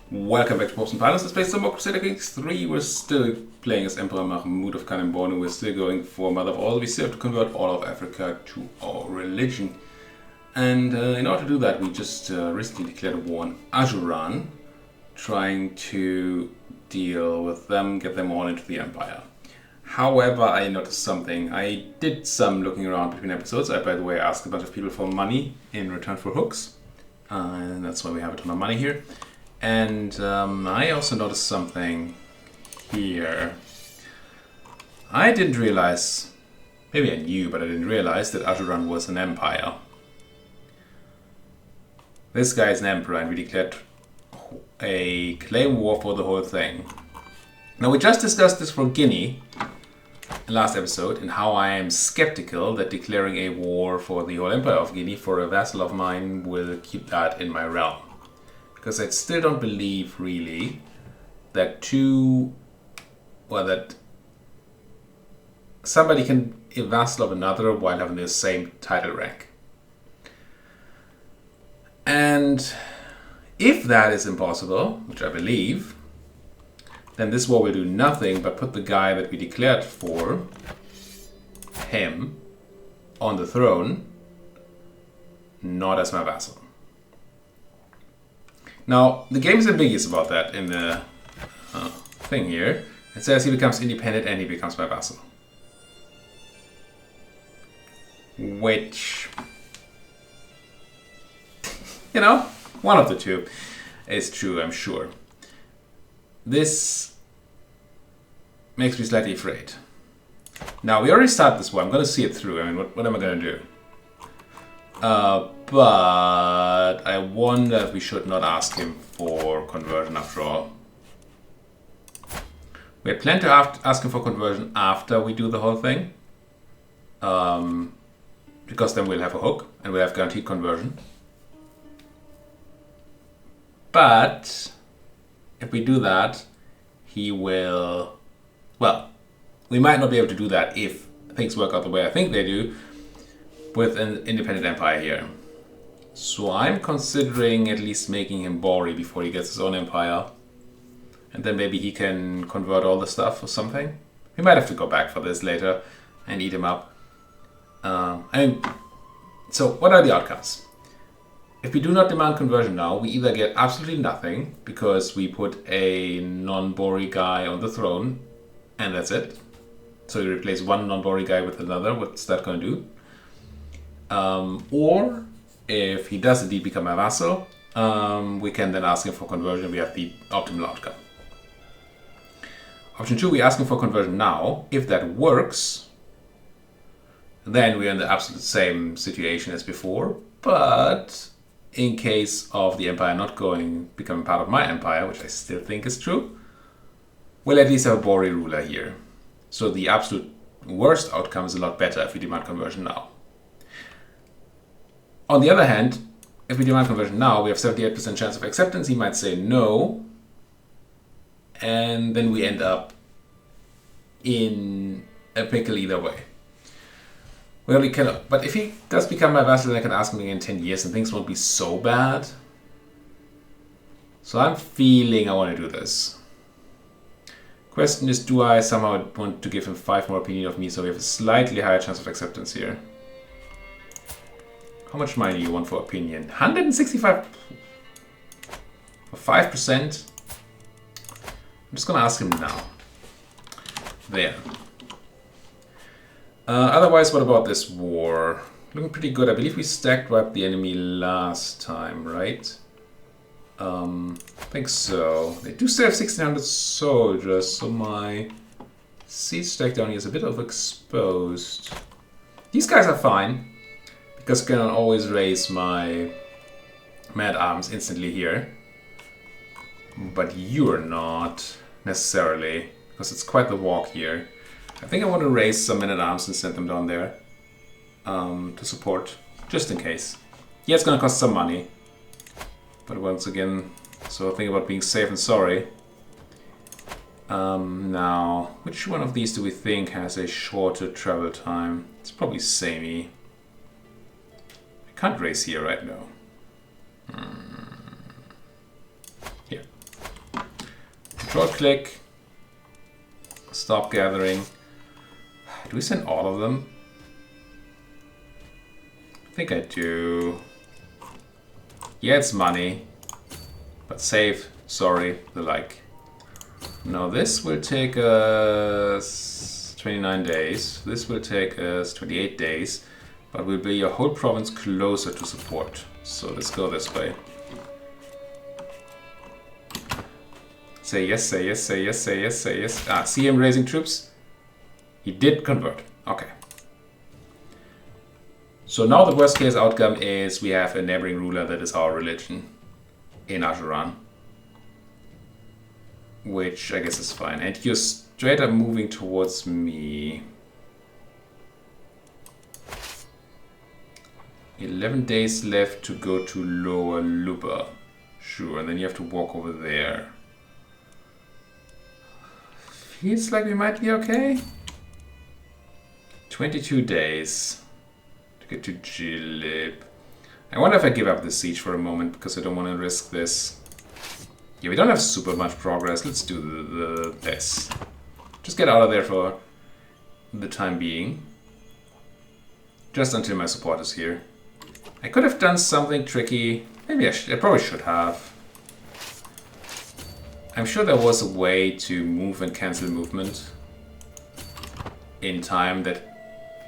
Welcome back to Pops and Pilots. Let's play some more Crusader Kings III. We're still playing as Emperor Mahmud of Kanemborn, and we're still going for Mother of All. We still have to convert all of Africa to our religion. And in order to do that, we just recently declared a war on Ajuran, trying to deal with them, get them all into the Empire. However, I noticed something. I did some looking around between episodes. I, by the way, asked a bunch of people for money in return for hooks. And that's why we have a ton of money here. And I also noticed something here. I didn't realize, maybe I knew, but I didn't realize that Ajuran was an empire. This guy is an emperor, and we declared a claim war for the whole thing. Now, we just discussed this for Guinea last episode, and how I am skeptical that declaring a war for the whole empire of Guinea for a vassal of mine will keep that in my realm. Because I still don't believe, really, that that somebody can be a vassal of another while having the same title rank. And if that is impossible, which I believe, then this war will do nothing but put the guy that we declared for him on the throne, not as my vassal. Now, the game is ambiguous about that in the thing here. It says he becomes independent and he becomes my vassal. Which, you know, one of the two is true, I'm sure. This makes me slightly afraid. Now, we already started this war. I'm going to see it through. I mean, what am I going to do? But I wonder if we should not ask him for conversion after all. We had planned to ask him for conversion after we do the whole thing. Because then we'll have a hook and we'll have guaranteed conversion. But if we do that, he will... Well, we might not be able to do that if things work out the way I think they do with an independent empire here. So I'm considering at least making him Bori before he gets his own empire. And then maybe he can convert all the stuff or something. We might have to go back for this later and eat him up. So what are the outcomes? If we do not demand conversion now, we either get absolutely nothing because we put a non-Bori guy on the throne and that's it. So you replace one non-Bori guy with another. What's that going to do? Or if he does indeed become a vassal, we can then ask him for conversion. We have the optimal outcome. Option 2, we ask him for conversion now. If that works, then we're in the absolute same situation as before. But in case of the empire not becoming part of my empire, which I still think is true, we'll at least have a Bori ruler here. So the absolute worst outcome is a lot better if we demand conversion now. On the other hand, if we demand conversion now, we have 78% chance of acceptance. He might say no. And then we end up in a pickle either way. Well, we cannot. But if he does become my vassal, then I can ask him again in 10 years and things won't be so bad. So I'm feeling I want to do this. Question is, do I somehow want to give him 5 more opinion of me so we have a slightly higher chance of acceptance here? How much money do you want for opinion? 165 for 5%. I'm just gonna ask him now. There. Otherwise, what about this war? Looking pretty good. I believe we stacked wiped the enemy last time, right? I think so. They do still have 1600 soldiers, so my siege stack down here is a bit overexposed. These guys are fine, because I can always raise my mad arms instantly here. But you're not necessarily, because it's quite the walk here. I think I want to raise some men at arms and send them down there to support, just in case. Yeah, it's going to cost some money. But once again, so think about being safe and sorry. Now, which one of these do we think has a shorter travel time? It's probably samey. I can't race here right now. Here. Short click. Stop gathering. Do we send all of them? I think I do. Yeah, it's money. But save, sorry, the like. Now this will take us 29 days. This will take us 28 days. But will be a whole province closer to support. So let's go this way. Say yes, say yes, say yes, say yes, say yes. Ah, see him raising troops? He did convert. Okay. So now the worst case outcome is we have a neighboring ruler that is our religion in Ajuran. Which I guess is fine. And you're straight up moving towards me. 11 days left to go to Lower Luba. Sure, and then you have to walk over there. Feels like we might be okay. 22 days to get to Jilib. I wonder if I give up the siege for a moment because I don't want to risk this. Yeah, we don't have super much progress. Let's do this. Just get out of there for the time being. Just until my support is here. I could have done something tricky. Maybe I probably should have. I'm sure there was a way to move and cancel movement in time that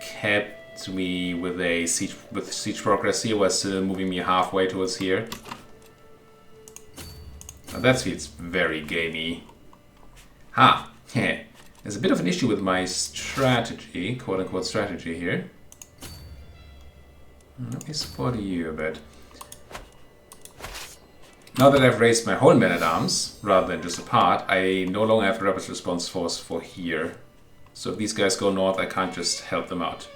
kept me with a siege progress here, was moving me halfway towards here. Now that feels very gamey. Ha! There's a bit of an issue with my strategy, quote-unquote strategy here. Let me support you a bit. Now that I've raised my whole man-at-arms, rather than just a part, I no longer have a rapid response force for here. So if these guys go north, I can't just help them out.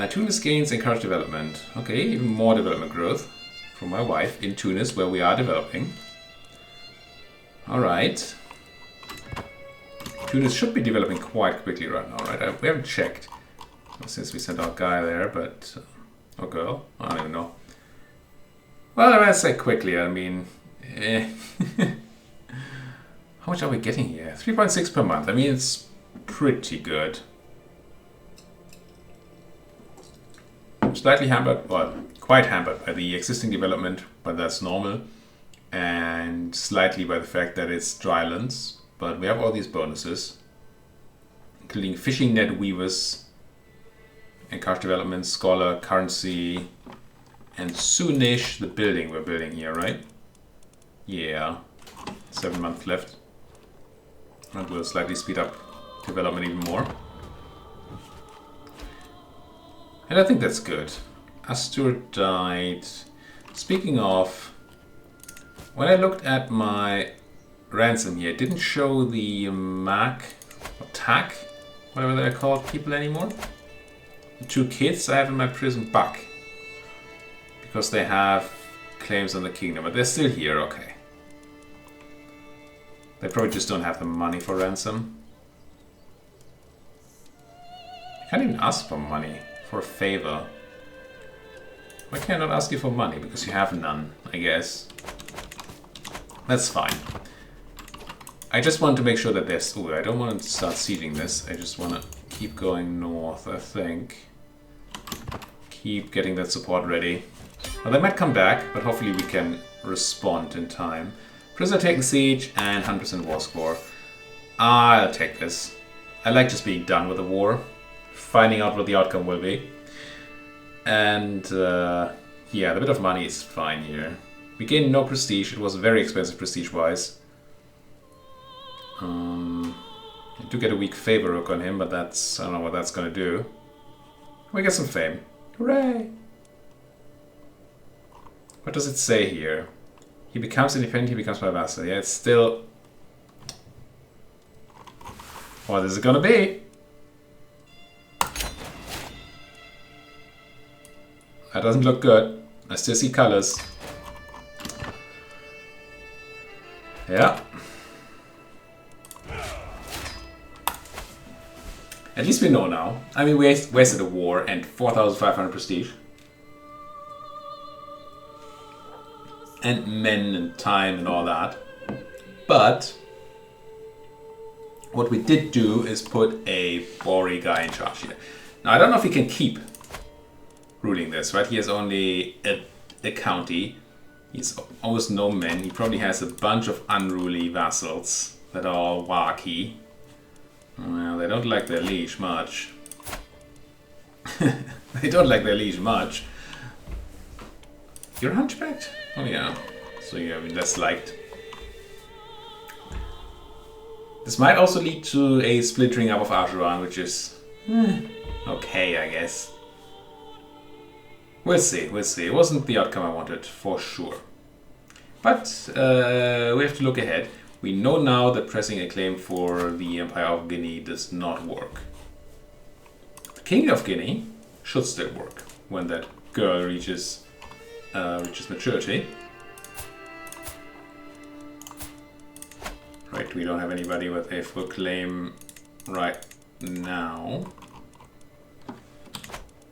Tunis gains encourage development. Okay, even more development growth from my wife in Tunis, where we are developing. Alright. Tunis should be developing quite quickly right now, right? We haven't checked since we sent our guy there, but... or girl, I don't even know. Well, I might say quickly, I mean... How much are we getting here? 3.6 per month, I mean it's pretty good. Slightly hampered, well, quite hampered by the existing development, but that's normal. And slightly by the fact that it's drylands, but we have all these bonuses. Including fishing net weavers, encourage development, scholar, currency, and soonish the building we're building here, right? Yeah, 7 months left. And we'll slightly speed up development even more. And I think that's good. Astur died. Speaking of, when I looked at my ransom here, it didn't show the MAC or TAC, whatever they're called, people anymore. The 2 kids I have in my prison back. Because they have claims on the kingdom, but they're still here, okay. They probably just don't have the money for ransom. I can't even ask for money, for a favor. Why can't I not ask you for money? Because you have none, I guess. That's fine. I just want to make sure that there's... Ooh, I don't want to start sieging this. I just want to keep going north, I think. Keep getting that support ready. Well, they might come back, but hopefully we can respond in time. Prisoner taking siege and 100% war score. I'll take this. I like just being done with the war. Finding out what the outcome will be. And yeah, the bit of money is fine here. We gained no prestige. It was very expensive prestige-wise. I do get a weak favor hook on him, but that's... I don't know what that's going to do. We get some fame. Hooray! What does it say here? He becomes independent, he becomes my vassal. Yeah, it's still... What is it gonna be? That doesn't look good. I still see colors. Yeah. At least we know now. I mean, we wasted a war and 4,500 prestige. And men and time and all that. But What we did do is put a Bori guy in charge here. Now I don't know if he can keep ruling this, right? He has only a county. He's almost no men. He probably has a bunch of unruly vassals that are all wacky. Well, they don't like their liege much. They don't like their liege much. You're hunchbacked? Oh yeah. So you're less liked. This might also lead to a splintering up of Ajuran, which is okay, I guess. We'll see, we'll see. It wasn't the outcome I wanted, for sure. But we have to look ahead. We know now that pressing a claim for the Empire of Guinea does not work. The King of Guinea should still work when that girl reaches maturity. Right, we don't have anybody with a full claim right now.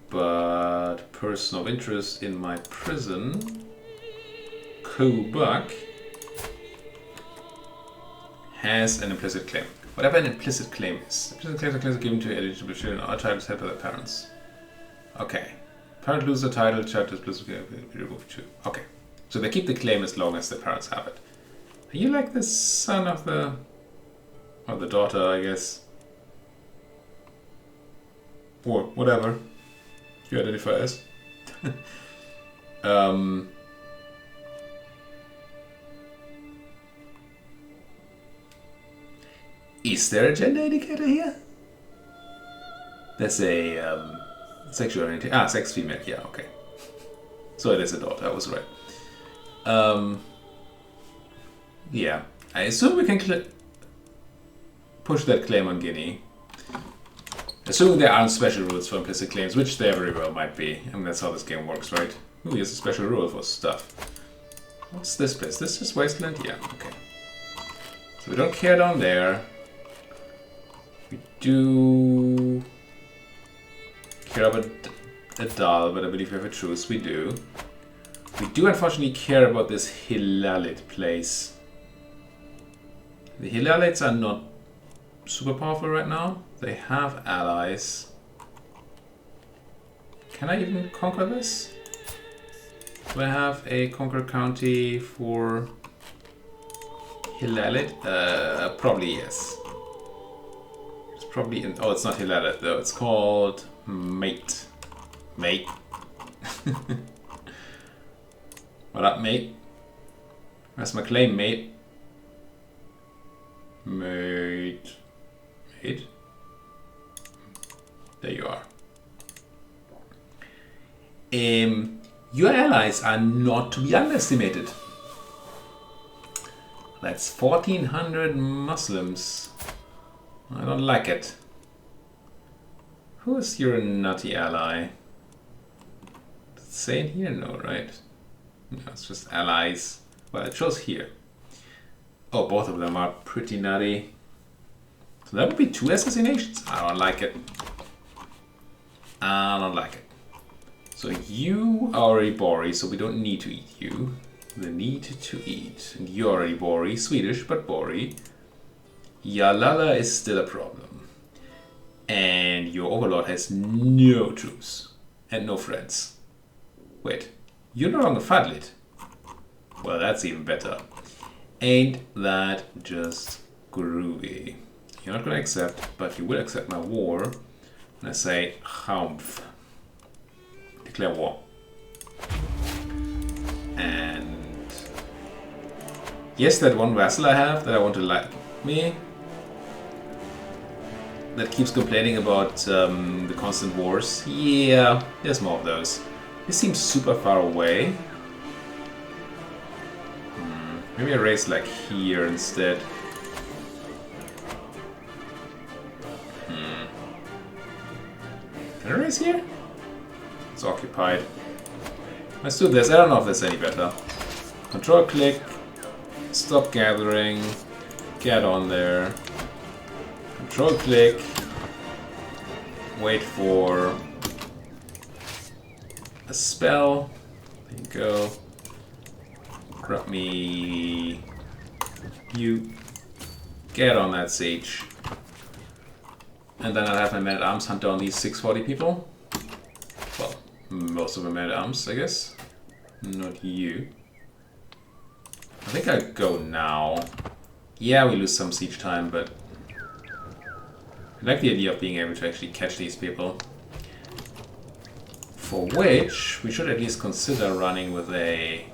But person of interest in my prison, Kubak, has an implicit claim. Whatever an implicit claim is. Implicit claims are claims given to eligible children or titles held by their parents. Okay. Parent loses a title, child is implicit be removed too. Okay. So they keep the claim as long as the parents have it. Are you like the son of the... or the daughter, I guess? Or whatever you identify as. Is there a gender indicator here? There's a sexual orientation. Ah, sex female. Yeah, okay. So it is a daughter. I was right. Yeah, I assume we can push that claim on Guinea. Assuming there aren't special rules for implicit claims, which there very well might be. I mean, that's how this game works, right? Ooh, here's a special rule for stuff. What's this place? This is Wasteland? Yeah, okay. So we don't care down there. We do care about Adal, but I believe we have a truce. We do. We do unfortunately care about this Hilalit place. The Hilalites are not super powerful right now. They have allies. Can I even conquer this? Do I have a conquer county for Hilalit? Probably yes. It's probably in... oh, it's not Hilalit though. It's called Mate. Mate. What up, mate? Where's my claim, mate? Mate. Mate? There you are. Your allies are not to be underestimated. That's 1,400 Muslims. I don't like it. Who is your nutty ally? Does it say in here? No, right? No, it's just allies. Well, it shows here. Oh, both of them are pretty nutty. So that would be 2 assassinations? I don't like it. I don't like it. So you are already Bori, so we don't need to eat you. The need to eat. And you're already Bori, Swedish, but Bori. Yalala is still a problem. And your overlord has no troops. And no friends. Wait, you're no longer Fadlit. Well, that's even better. Ain't that just groovy? You're not gonna accept, but you will accept my war. And I say, Humph. Declare war. And yes, that one vassal I have that I want to like me, that keeps complaining about the constant wars. Yeah, there's more of those. This seems super far away. Maybe I race like here instead. Can I race here? It's occupied. Let's do this. I don't know if that's any better. Control click. Stop gathering. Get on there. Control click. Wait for a spell. There you go. Grab me. You. Get on that siege. And then I'll have my men-at-arms hunt down these 640 people. Well, most of my men-at-arms, I guess. Not you. I think I'll go now. Yeah, we lose some siege time, but I like the idea of being able to actually catch these people. For which, we should at least consider running with an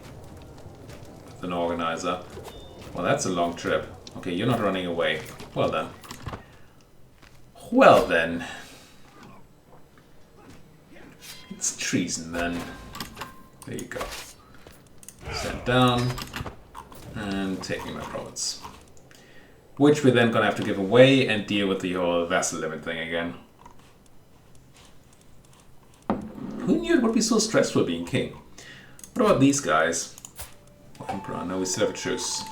organizer. Well, that's a long trip. Okay, you're not running away. Well then. Well then. It's treason then. There you go. Stand down and take me my province. Which we're then gonna have to give away and deal with the whole vassal limit thing again. Who knew it would be so stressful being king? What about these guys? Oh, Emperor, no, we still have a truce.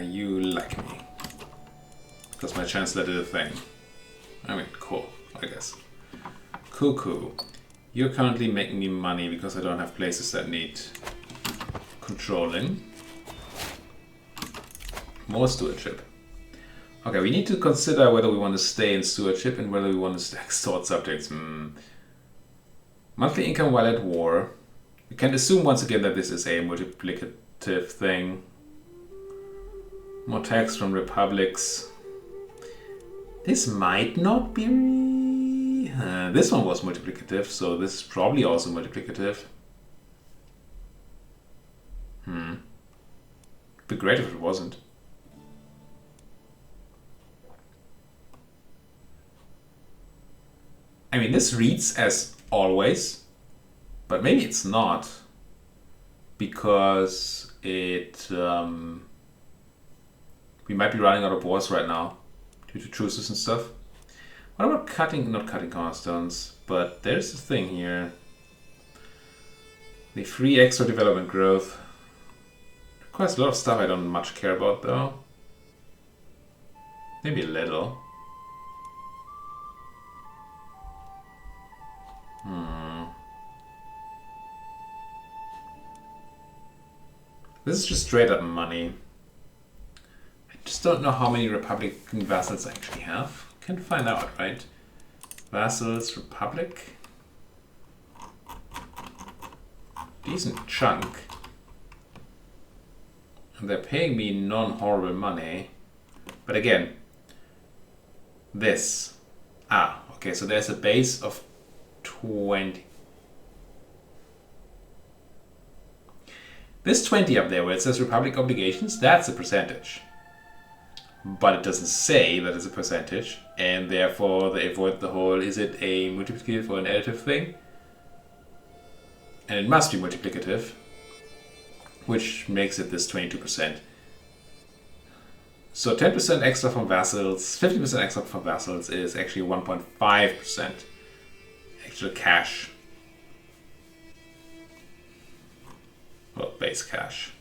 You like me. Because my chancellor did a thing. I mean, cool, I guess. Cuckoo. You're currently making me money because I don't have places that need controlling. More stewardship. Okay, we need to consider whether we want to stay in stewardship and whether we want to stack sword subjects. Monthly income while at war. We can assume once again that this is a multiplicative thing. More tax from republics. This might not be... this one was multiplicative, so this is probably also multiplicative. It'd be great if it wasn't. I mean, this reads as always, but maybe it's not, because it we might be running out of wars right now due to truces and stuff. What about not cutting cornerstones, but there's a thing here. The free extra development growth. Requires a lot of stuff I don't much care about though. Maybe a little. This is just straight up money. I just don't know how many Republican vassals I actually have. Can find out, right? Vassals, Republic. Decent chunk. And they're paying me non-horrible money. But again, this. Okay, so there's a base of 20. This 20 up there where it says Republic obligations, that's a percentage. But it doesn't say that it's a percentage, and therefore they avoid the whole, is it a multiplicative or an additive thing? And it must be multiplicative, which makes it this 22%. So 10% extra from vassals, 50% extra from vassals is actually 1.5% actual cash. Well, base cash.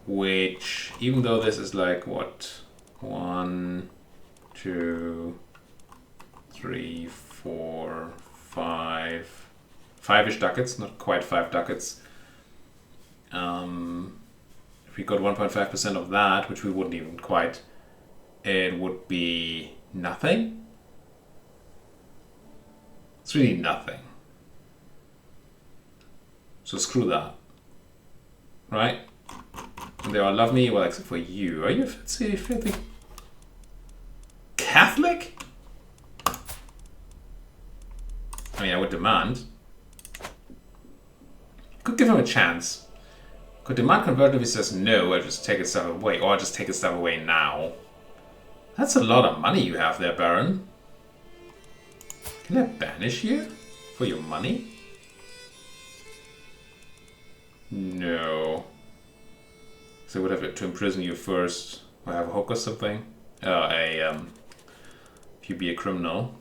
Which, even though this is like, what? 1, 2, 3, 4, 5. 5-ish ducats, not quite 5 ducats. If we got 1.5% of that, which we wouldn't even quite, it would be nothing. It's really nothing. So screw that. Right? And they all love me, well, except for you. Are you a filthy Catholic? I mean, I would demand. Could give him a chance. Could demand conversion if he says no, I'll just take his stuff away. Or I'll just take his stuff away now. That's a lot of money you have there, Baron. Can I banish you for your money? No. So I would have to imprison you first. Or have a hook or something. If you be a criminal.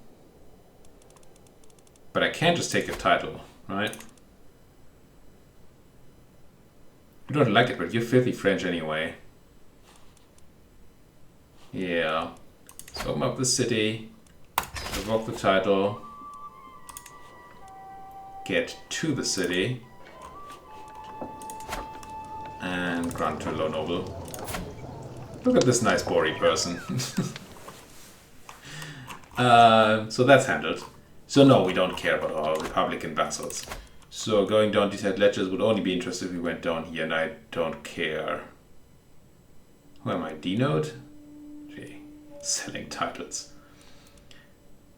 But I can't just take your title, right? You don't like it, but you're filthy French anyway. Yeah. So open up the city. Revoke the title. Get to the city. And grant to a low noble. Look at this nice Bori person. So that's handled. So no, we don't care about our Republican vassals. So going down detailed ledgers would only be interesting if we went down here, and I don't care. Who am I? D-node? Gee, selling titles.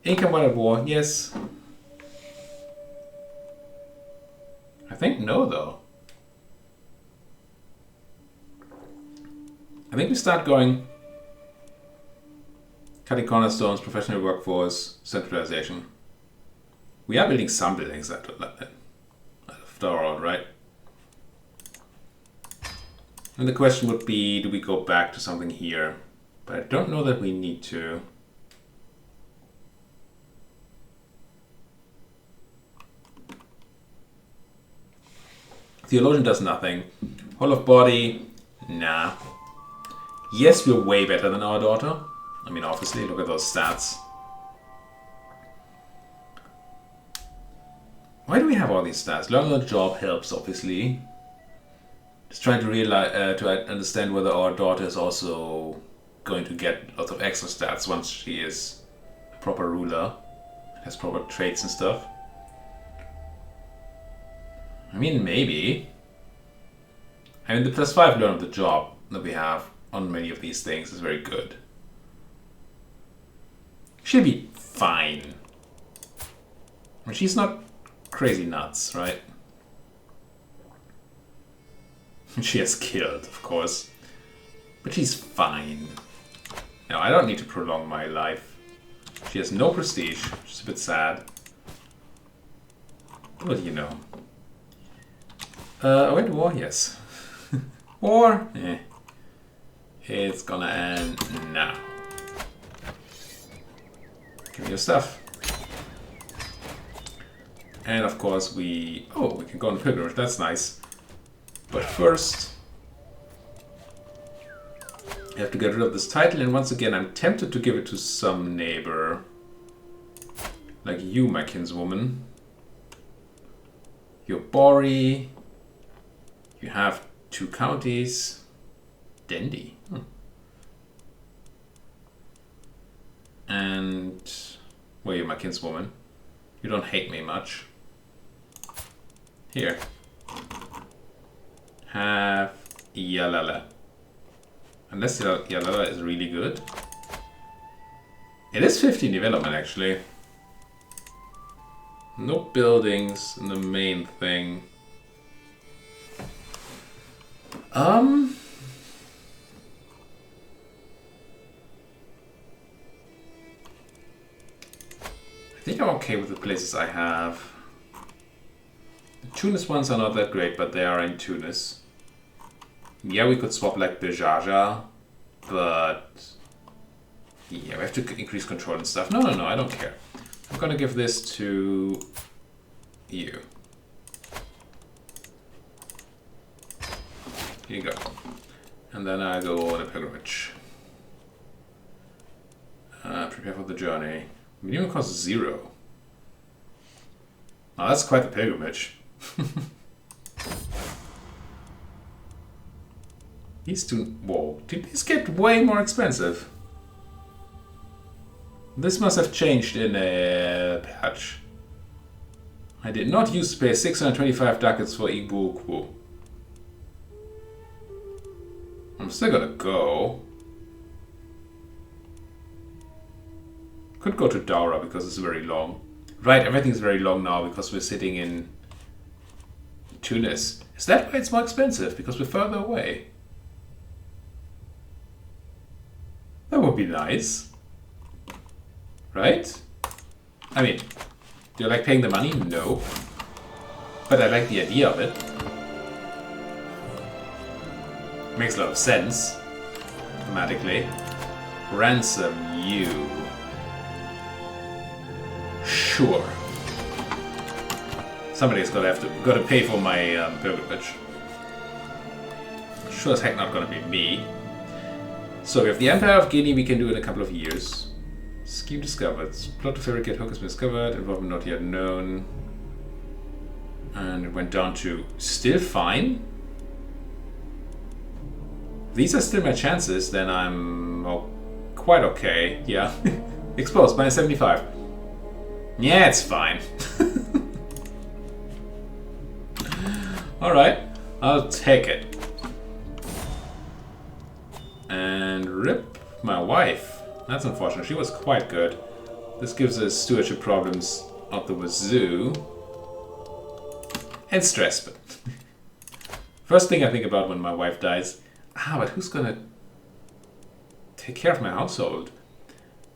Income while at war, yes. I think no, though. I think we start going cutting cornerstones, professional workforce, centralization. We are building some buildings after all, right? And the question would be, do we go back to something here? But I don't know that we need to. Theologian does nothing. Whole of body, nah. Yes, we're way better than our daughter. I mean, obviously, look at those stats. Why do we have all these stats? Learning on the job helps, obviously. Just trying to realize, to understand whether our daughter is also going to get lots of extra stats once she is a proper ruler, has proper traits and stuff. I mean, maybe. I mean, the +5 learn on the job that we have on many of these things is very good. She'll be fine. I mean, she's not crazy nuts, right? She has killed, of course. But she's fine. Now, I don't need to prolong my life. She has no prestige, which is a bit sad. But you know. I went to war? Yes. War? Eh. It's gonna end now. Give me your stuff. And of course we can go on pilgrimage, that's nice. But first, I have to get rid of this title, and once again I'm tempted to give it to some neighbor. Like you, my kinswoman. You're Bori. You have 2 counties. Dendi. And well, you're my kinswoman. You don't hate me much. Here. Have Yalala. Unless Yalala is really good. It is 15 development actually. No buildings in the main thing. I think I'm okay with the places I have. The Tunis ones are not that great, but they are in Tunis. Yeah, we could swap like Bejaja, but yeah, we have to increase control and stuff. No, I don't care. I'm gonna give this to you. Here you go. And then I go on a pilgrimage. Prepare for the journey. Minimum cost 0. Now that's quite the pilgrimage. These two... Whoa. Did these get way more expensive? This must have changed in a patch. I did not use to pay 625 ducats for Ibuku. I'm still gonna go. Could go to Daura because it's very long. Right, everything's very long now because we're sitting in Tunis. Is that why it's more expensive? Because we're further away? That would be nice. Right? I mean, do you like paying the money? No. But I like the idea of it. Makes a lot of sense. Thematically. Ransom you. Sure. Somebody's gotta pay for my pilgrimage. Sure as heck not gonna be me. So we have the Empire of Guinea we can do in a couple of years. Scheme discovered. Plot to fabricate hook has been discovered. Involvement not yet known. And it went down to still fine. these are still my chances, then I'm quite okay. Yeah. Exposed, minus 75. Yeah, it's fine. Alright, I'll take it. And rip my wife. That's unfortunate. She was quite good. This gives us stewardship problems out the wazoo. And stress. But first thing I think about when my wife dies, but who's gonna take care of my household?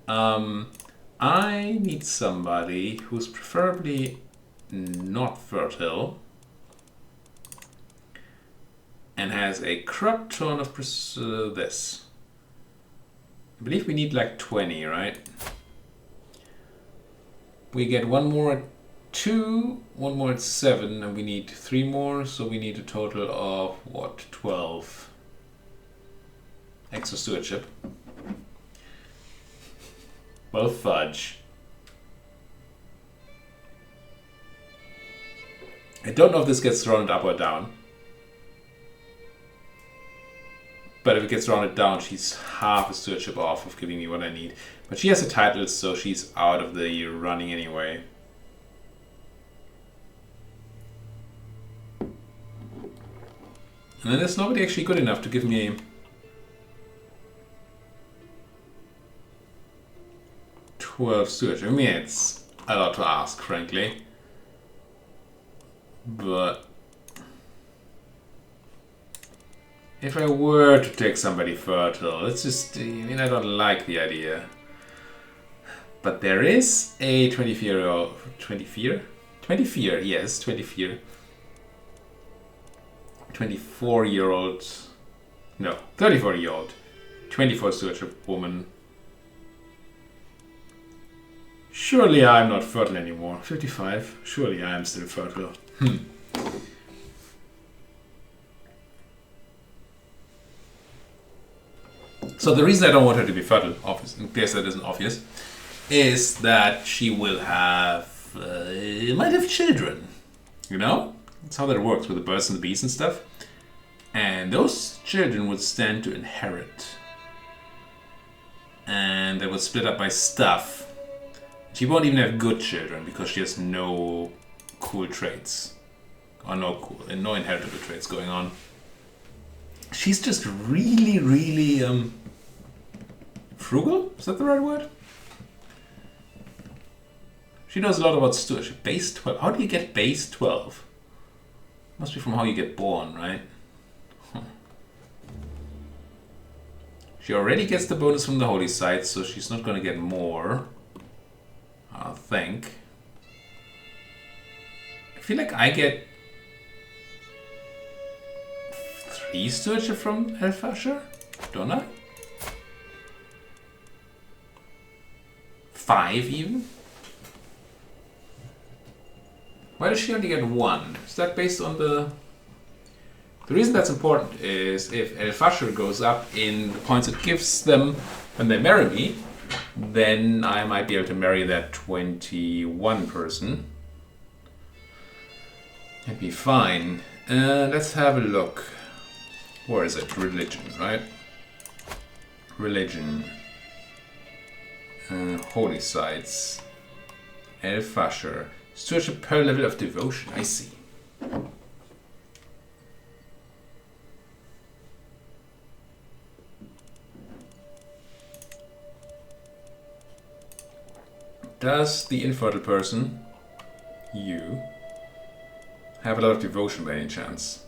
I need somebody who's preferably not fertile and has a crap ton of this. I believe we need like 20, right? We get one more at 2, one more at 7, and we need 3 more, so we need a total of what, 12 extra stewardship. Well, fudge. I don't know if this gets rounded up or down. But if it gets rounded down, she's half a stewardship off of giving me what I need. But she has a title, so she's out of the running anyway. And then there's nobody actually good enough to give me 12 stewardship. I mean, it's a lot to ask, frankly. But if I were to take somebody fertile, it's just, I mean, I don't like the idea. But there is a 24-year-old, 24? 24, yes, 24. 24-year-old, no, 34-year-old, 24 stewardship woman. Surely I'm not fertile anymore. 55, surely I am still fertile. So the reason I don't want her to be fertile, obvious, in case that isn't obvious, is that she will might have children, you know? That's how that works with the birds and the bees and stuff. And those children would stand to inherit. And they would split up by stuff. She won't even have good children because she has no cool traits. Or no inheritable traits going on. She's just really, really frugal? Is that the right word? She knows a lot about stewardship. Base 12. How do you get base 12? Must be from how you get born, right? She already gets the bonus from the holy site, so she's not going to get more. I think. I feel like I get 3 stewardship from Elfasher, don't I? 5 even? Why does she only get 1? Is that based on the... The reason that's important is if Elfasher goes up in the points it gives them when they marry me, then I might be able to marry that 21 person. That'd be fine. Let's have a look. Where is it? Religion, right? Religion. Holy sites. Elfasher. Stewardship per level of devotion. I see. Does the infertile person, you, have a lot of devotion by any chance?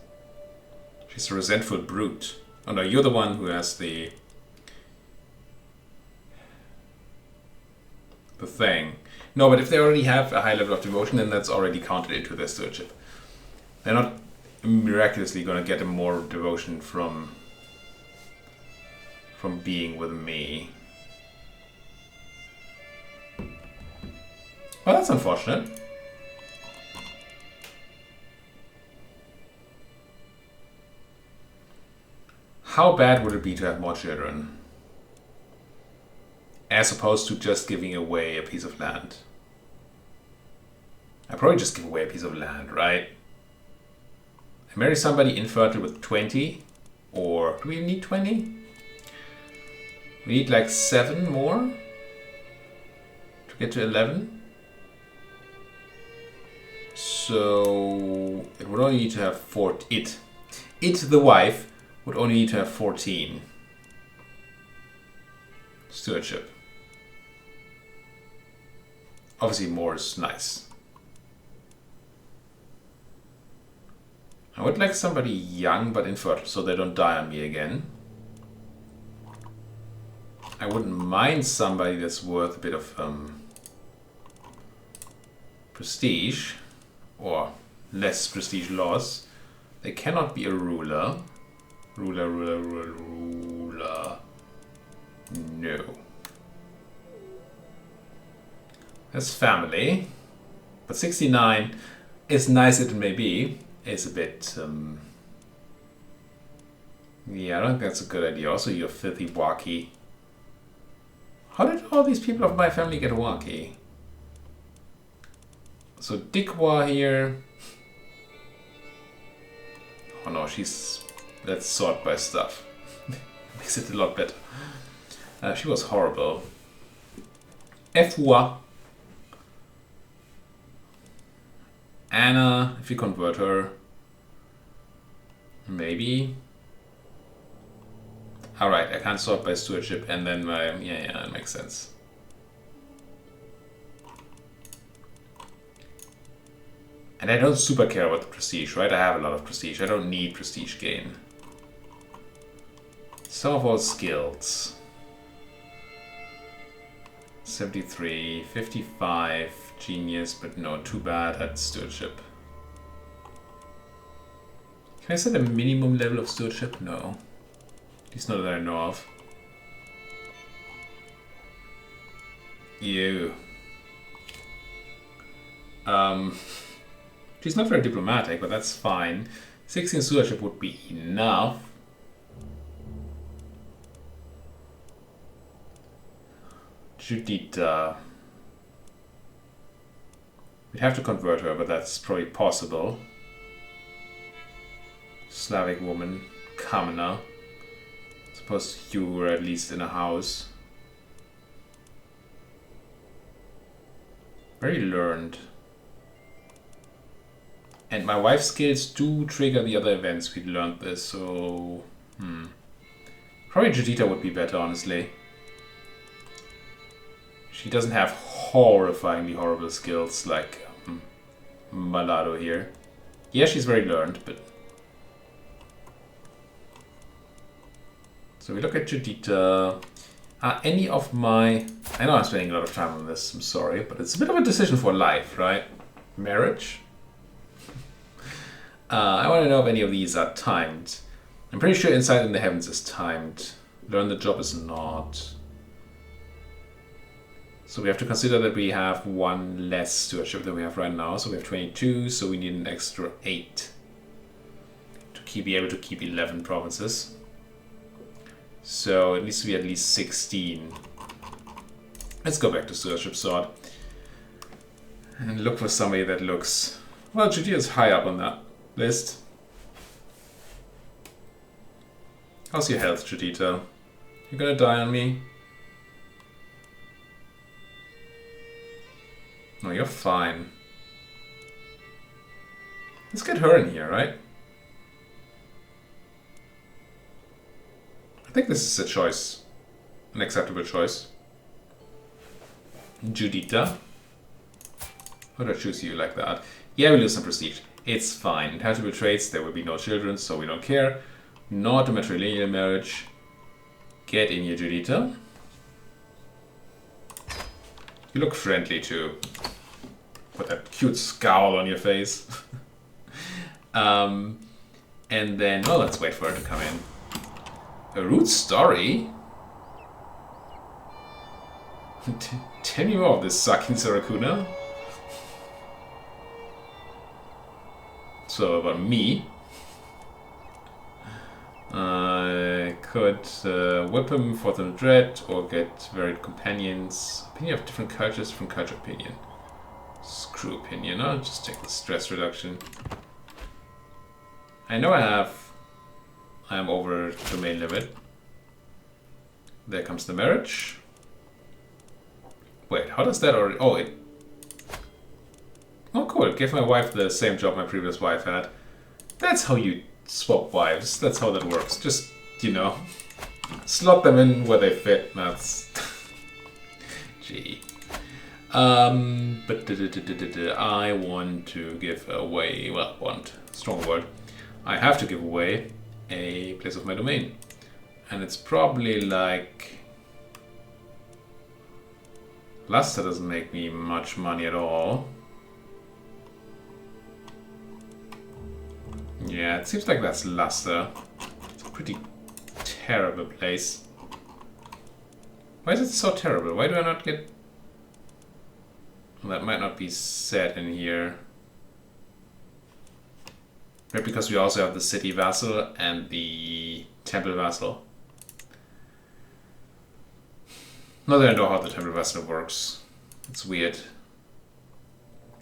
She's a resentful brute. Oh no, you're the one who has the thing. No, but if they already have a high level of devotion, then that's already counted into their stewardship. They're not miraculously going to get more devotion from being with me. Well, that's unfortunate. How bad would it be to have more children? As opposed to just giving away a piece of land. I'd probably just give away a piece of land, right? I marry somebody infertile with 20. Or do we need 20? We need like 7 more to get to 11. So it would only need to have 14. It, the wife, would only need to have 14. Stewardship. Obviously more is nice. I would like somebody young but infertile so they don't die on me again. I wouldn't mind somebody that's worth a bit of prestige or less prestige loss. They cannot be a ruler. Ruler. No. That's family. But 69, as nice as it may be, is a bit... yeah, I don't think that's a good idea. Also, you're filthy wacky. How did all these people of my family get wacky? So Dikwa here... Oh no, let's sort by stuff. Makes it a lot better. She was horrible. Efwa. Anna, if you convert her. Maybe. Alright, I can't sort by stewardship and then my... Yeah, that makes sense. And I don't super care about the prestige, right? I have a lot of prestige. I don't need prestige gain. Some of all skills. 73, 55, genius, but no, too bad at stewardship. Can I set a minimum level of stewardship? No. At least not that I know of. Ew. She's not very diplomatic, but that's fine. 16 stewardship would be enough. Judita. We'd have to convert her, but that's probably possible. Slavic woman. Kamena. Suppose you were at least in a house. Very learned. And my wife's skills do trigger the other events. We learned this, so... Probably Judita would be better, honestly. She doesn't have horrifyingly horrible skills like Malado here. Yeah, she's very learned, but... So we look at Judita. Any of my... I know I'm spending a lot of time on this, I'm sorry, but it's a bit of a decision for life, right? Marriage? I want to know if any of these are timed. I'm pretty sure Inside in the Heavens is timed. Learn the Job is not. So we have to consider that we have 1 less stewardship than we have right now. So we have 22, so we need an extra 8 to be able to keep 11 provinces. So it needs to be at least 16. Let's go back to stewardship sword. And look for somebody that looks... Well, Judea is high up on that list. How's your health, Judita? You gonna die on me? No, you're fine. Let's get her in here, right? I think this is a choice. An acceptable choice. Judita. Why did I choose you like that? Yeah, we lose some prestige. It's fine. Inheritable traits, there will be no children, so we don't care. Not a matrilineal marriage. Get in here, Judita. You look friendly too. Put that cute scowl on your face. And then, well, let's wait for her to come in. A rude story? Tell me more of this sucking Sarakuna. So about me. I could whip him for the dread or get varied companions. Opinion of different cultures, different culture opinion. Screw opinion, I'll just take the stress reduction. I know I have I'm over the main limit. There comes the marriage. Wait, how does that already... Oh, it... Oh, cool. It gave my wife the same job my previous wife had. That's how you swap wives. That's how that works. Just, you know, slot them in where they fit. That's... Gee. But I want to give away... Well, want. Strong word. I have to give away a place of my domain. And it's probably like... Luster doesn't make me much money at all. Yeah, it seems like that's Luster. It's a pretty terrible place. Why is it so terrible? Why do I not get... Well, that might not be said in here. Right, because we also have the city vassal and the temple vassal. Not that I know how the temple vassal works. It's weird.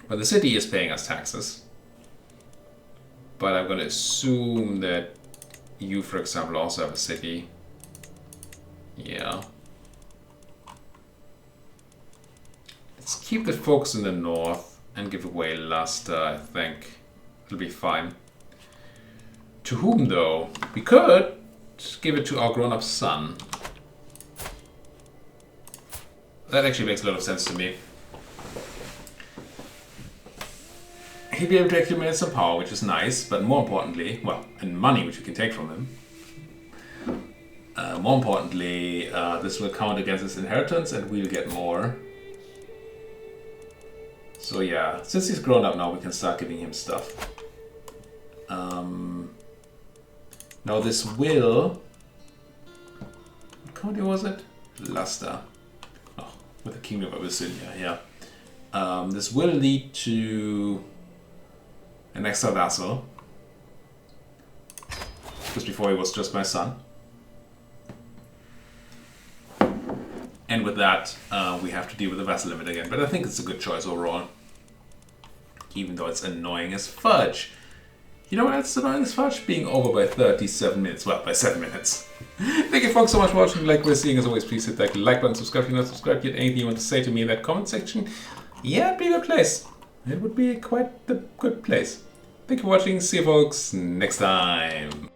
But the city is paying us taxes. But I'm going to assume that you, for example, also have a city. Yeah. Let's keep the focus in the north and give away Luster, I think. It'll be fine. To whom, though? We could give it to our grown-up son. That actually makes a lot of sense to me. He'll be able to accumulate some power, which is nice, but more importantly, well, and money, which we can take from him. More importantly, this will count against his inheritance and we'll get more. So yeah, since he's grown up now, we can start giving him stuff. Now this will... What county was it? Luster. Oh, with the Kingdom of Abyssinia, yeah. This will lead to an extra vassal. Because before he was just my son. And with that, we have to deal with the vassal limit again. But I think it's a good choice overall. Even though it's annoying as fudge. You know what else is annoying as fudge? Being over by 37 minutes. Well, by 7 minutes. Thank you folks so much for watching. Like we're seeing, as always, please hit that like button, subscribe if you're not subscribed yet. Anything you want to say to me in that comment section? Yeah, it'd be a good place. It would be quite a good place. Thank you for watching. See you folks next time.